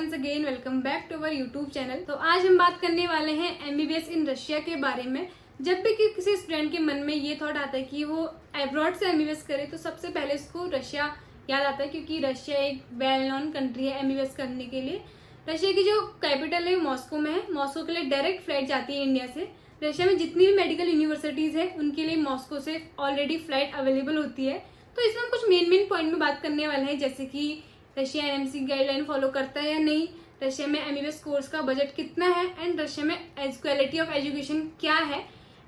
Once again welcome back to our YouTube channel. तो आज हम बात करने वाले हैं एमबीबीएस इन रशिया के बारे में। जब भी किसी स्टूडेंट के मन में ये थॉट आता है कि वो अब्रॉड से एमबीबीएस करे तो सबसे पहले उसको रशिया याद आता है, क्योंकि रशिया एक वेल नोन कंट्री है एमबीबीएस करने के लिए। रशिया की जो कैपिटल है मॉस्को में है। मॉस्को के लिए डायरेक्ट फ्लाइट जाती है इंडिया से। रशिया में जितनी भी मेडिकल यूनिवर्सिटीज है उनके लिए मॉस्को से ऑलरेडी फ्लाइट अवेलेबल होती है। तो इसमें हम कुछ मेन पॉइंट में बात करने वाले हैं, जैसे कि रशिया एनएमसी गाइडलाइन फॉलो करता है या नहीं, रशिया में एमबीबीएस कोर्स का बजट कितना है, एंड रशिया में क्वालिटी ऑफ एजुकेशन क्या है,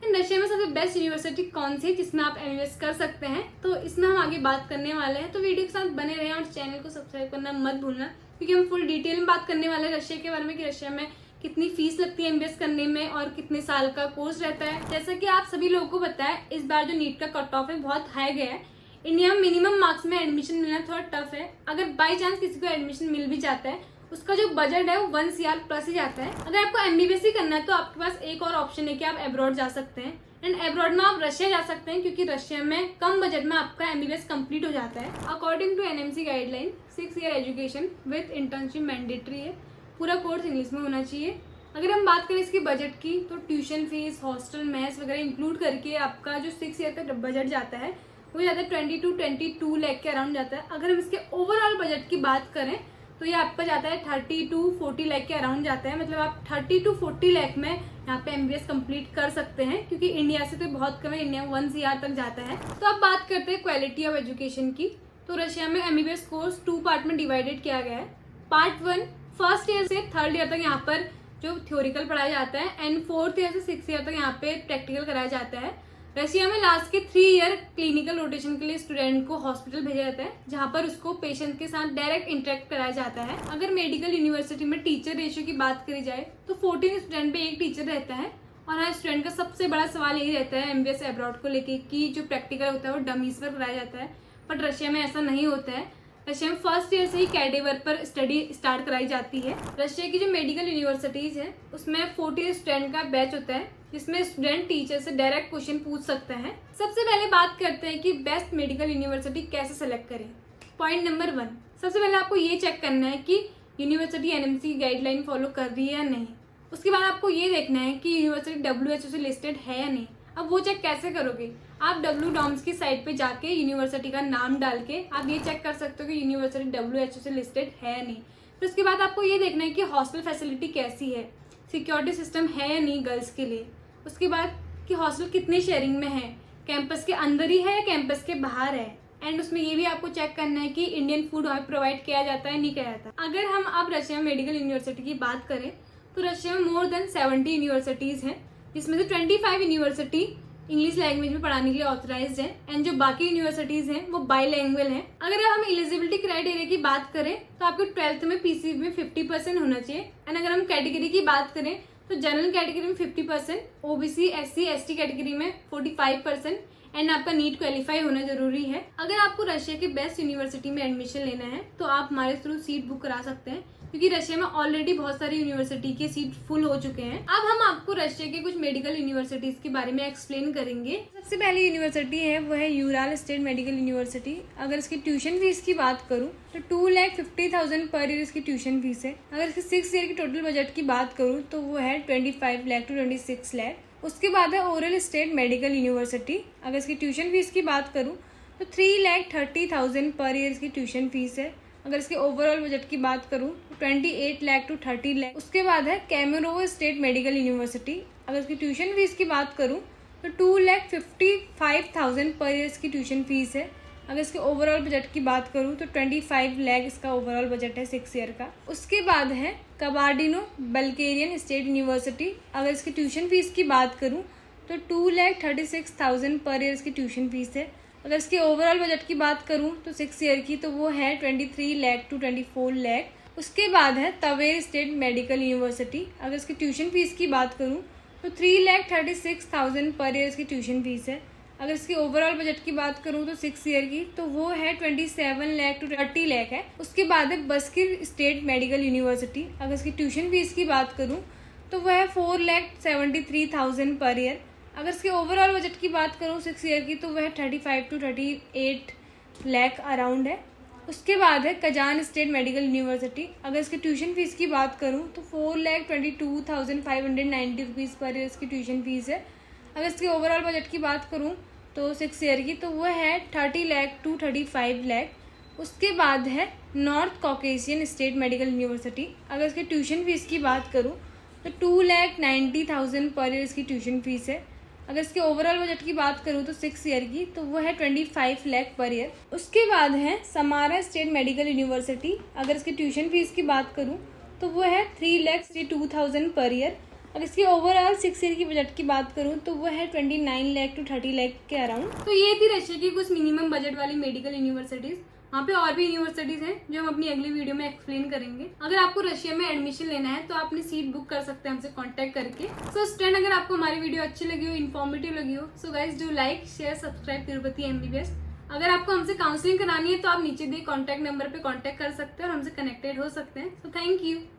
एंड रशिया में सबसे बेस्ट यूनिवर्सिटी कौन सी है जिसमें आप एमबीबीएस कर सकते हैं। तो इसमें हम आगे बात करने वाले हैं, तो वीडियो के साथ बने रहें और चैनल को सब्सक्राइब करना मत भूलना, क्योंकि हम फुल डिटेल में बात करने वाले हैं रशिया के बारे में कि रशिया में कितनी फीस लगती है एमबीबीएस करने में और कितने साल का कोर्स रहता है। जैसा कि आप सभी लोगों को पता है, इस बार जो नीट का कट ऑफ है बहुत हाई गया है। इंडिया में मिनिमम मार्क्स में एडमिशन मिलना थोड़ा टफ है। अगर बाई चांस किसी को एडमिशन मिल भी जाता है, उसका जो बजट है वो 1 CR प्लस ही जाता है। अगर आपको एमबीबीएस ही करना है तो आपके पास एक और ऑप्शन है कि आप अब्रॉड जा सकते हैं, एंड अब्रॉड में आप रशिया जा सकते हैं, क्योंकि रशिया में कम बजट में आपका एमबीबीएस कंप्लीट हो जाता है। According to NMC guideline 6 year education with internship mandatory है। पूरा कोर्स इंग्लिश में होना चाहिए। अगर हम बात करें इसकी बजट की, तो ट्यूशन फीस, हॉस्टल, मेस वगैरह इंक्लूड करके आपका जो 6 ईयर का बजट जाता है वो जाता है 22 लाख के अराउंड जाता है। अगर हम इसके ओवरऑल बजट की बात करें तो ये आपका जाता है 30 to 40 लाख के अराउंड जाता है। मतलब आप 30 to 40 लाख में यहाँ पे एमबीबीएस कंप्लीट कर सकते हैं, क्योंकि इंडिया से तो बहुत कम है, इंडिया में 1 CR तक जाता है। तो अब बात करते हैं क्वालिटी ऑफ एजुकेशन की। तो रशिया में एमबीबीएस कोर्स 2 पार्ट में डिवाइडेड किया गया है। पार्ट 1 फर्स्ट ईयर से 3rd ईयर तक यहाँ पर जो थ्योरिकल पढ़ाया जाता है, एंड 4th ईयर से 6th ईयर तक यहाँ पे प्रैक्टिकल कराया जाता है। रशिया में लास्ट के 3 ईयर क्लिनिकल रोटेशन के लिए स्टूडेंट को हॉस्पिटल भेजा जाता है, जहां पर उसको पेशेंट के साथ डायरेक्ट इंटरेक्ट कराया जाता है। अगर मेडिकल यूनिवर्सिटी में टीचर रेशियो की बात करी जाए तो 14 स्टूडेंट पे 1 टीचर रहता है। और हर स्टूडेंट का सबसे बड़ा सवाल यही रहता है एमबीबीएस अब्रॉड को लेके कि जो प्रैक्टिकल होता है वो डमीज पर कराया जाता है, बट रशिया में ऐसा नहीं होता है। रशिया में फर्स्ट ईयर से ही कैडेवर पर स्टडी स्टार्ट कराई जाती है। रशिया की जो मेडिकल यूनिवर्सिटीज है उसमें 40 स्टूडेंट का बैच होता है, जिसमें स्टूडेंट टीचर से डायरेक्ट क्वेश्चन पूछ सकते हैं। सबसे पहले बात करते हैं कि बेस्ट मेडिकल यूनिवर्सिटी कैसे सेलेक्ट करें। पॉइंट नंबर 1, सबसे पहले आपको ये चेक करना है कि यूनिवर्सिटी एनएमसी गाइडलाइन फॉलो कर रही है या नहीं। उसके बाद आपको ये देखना है कि यूनिवर्सिटी WHO से लिस्टेड है या नहीं। अब वो चेक कैसे करोगे? आप WDOMS की साइट पे जाके यूनिवर्सिटी का नाम डाल के आप ये चेक कर सकते हो कि यूनिवर्सिटी WHO से लिस्टेड है या नहीं। फिर उसके बाद आपको ये देखना है कि हॉस्टल फैसिलिटी कैसी है, सिक्योरिटी सिस्टम है या नहीं गर्ल्स के लिए। उसके बाद कि हॉस्टल कितने शेयरिंग में है, कैंपस के अंदर ही है या कैंपस के बाहर है, एंड उसमें ये भी आपको चेक करना है कि इंडियन फूड वहाँ प्रोवाइड किया जाता है नहीं किया जाता। अगर हम अब रशिया मेडिकल यूनिवर्सिटी की बात करें तो रशिया में मोर देन 70 यूनिवर्सिटीज हैं, जिसमें से 25 यूनिवर्सिटी इंग्लिश लैंग्वेज में पढ़ाने के लिए ऑथराइज्ड है, एंड जो बाकी यूनिवर्सिटीज हैं वो बाईलैंग्वेज हैं। अगर हम एलिजिबिलिटी क्राइटेरिया की बात करें तो आपको 12th में पीसीबी में 50% होना चाहिए, एंड अगर हम कैटेगरी की बात करें तो जनरल कैटेगरी में 50%, ओबीसी SC ST कैटेगरी में 45%, एंड आपका नीट क्वालिफाई होना जरूरी है। अगर आपको रशिया के बेस्ट यूनिवर्सिटी में एडमिशन लेना है तो आप हमारे थ्रू सीट बुक करा सकते हैं, क्योंकि रशिया में ऑलरेडी बहुत सारी यूनिवर्सिटी के सीट फुल हो चुके हैं। अब हम आपको रशिया के कुछ मेडिकल यूनिवर्सिटीज के बारे में एक्सप्लेन करेंगे। सबसे पहली यूनिवर्सिटी है वो है यूराल स्टेट मेडिकल यूनिवर्सिटी। अगर इसकी ट्यूशन फीस की बात करूँ तो 2,50,000 पर ईयर इसकी ट्यूशन फीस है। अगर इसकी 6 ईयर की टोटल बजट की बात करूँ तो वो है 25 लाख to 26 लाख। उसके बाद है ओरल स्टेट मेडिकल यूनिवर्सिटी। अगर इसकी ट्यूशन फीस की बात करूँ तो 3,30,000 पर ईयर इसकी ट्यूशन फीस है। अगर इसके ओवरऑल बजट की बात करूँ तो 28 लाख to 30 लाख। उसके बाद है कैमरोव स्टेट मेडिकल यूनिवर्सिटी। अगर इसकी ट्यूशन फीस की बात करूँ तो 2,55,000 पर ईयर इसकी ट्यूशन फीस है। अगर इसके ओवरऑल बजट की बात करूँ तो 25 लाख इसका ओवरऑल बजट है 6 ईयर का। उसके बाद है कबार्डिनो बल्गेरियन स्टेट यूनिवर्सिटी। अगर इसकी ट्यूशन फीस की बात करूँ तो 2,36,000 पर ईयर इसकी ट्यूशन फीस है। अगर इसके ओवरऑल बजट की बात करूँ तो 6 ईयर की तो वो है 23 लाख to 24 लाख। उसके बाद है तवेर स्टेट मेडिकल यूनिवर्सिटी। अगर इसकी ट्यूशन फीस की बात करूँ तो 3,36,000 पर ईयर इसकी ट्यूशन फीस है। अगर इसकी ओवरऑल बजट की बात करूँ तो 6 ईयर की तो वो है 27 लाख to 30 लाख है। उसके बाद है बस्किर स्टेट मेडिकल यूनिवर्सिटी। अगर इसकी ट्यूशन फीस की बात करूँ तो वो है 4,73,000 पर ईयर। अगर इसके ओवरऑल बजट की बात करूँ 6 ईयर की तो वह 35 to 38 लाख अराउंड है। उसके बाद है कजान स्टेट मेडिकल यूनिवर्सिटी। अगर इसकी ट्यूशन फीस की बात करूँ तो 4,22,590 रुपीज़ पर ईयर इसकी ट्यूशन फीस है। अगर इसकी ओवरऑल बजट की बात करूँ तो 6 ईयर की, तो वह है 30 लाख टू 35 लाख। उसके बाद है north Caucasian state medical university. अगर इसकी ट्यूशन फीस की बात करूँ तो 2,90,000 पर ईयर इसकी ट्यूशन फीस है। अगर इसके ओवरऑल बजट की बात करूँ तो 6 ईयर की, तो वो है 25 लाख पर ईयर। उसके बाद है समारा स्टेट मेडिकल यूनिवर्सिटी। अगर इसकी ट्यूशन फीस की बात करूँ तो वो है 3,62,000 पर ईयर। अगर इसकी ओवरऑल 6 ईयर की बजट की बात करूँ तो वो है 29 लाख टू 30 लाख के अराउंड। तो ये थी रशिया की कुछ मिनिमम बजट वाली मेडिकल यूनिवर्सिटीज़। वहाँ पे और भी यूनिवर्सिटीज़ हैं जो हम अपनी अगली वीडियो में एक्सप्लेन करेंगे। अगर आपको रशिया में एडमिशन लेना है तो आप अपनी सीट बुक कर सकते हैं हमसे कांटेक्ट करके। सो स्टूडेंट, अगर आपको हमारी वीडियो अच्छी लगी हो, इन्फॉर्मेटिव लगी हो, so guys do like share subscribe Tirupati MBBS। अगर आपको हमसे काउंसलिंग करानी है तो आप नीचे दिए कॉन्टैक्ट नंबर पे कांटेक्ट कर सकते हैं और हमसे कनेक्टेड हो सकते हैं। So thank you.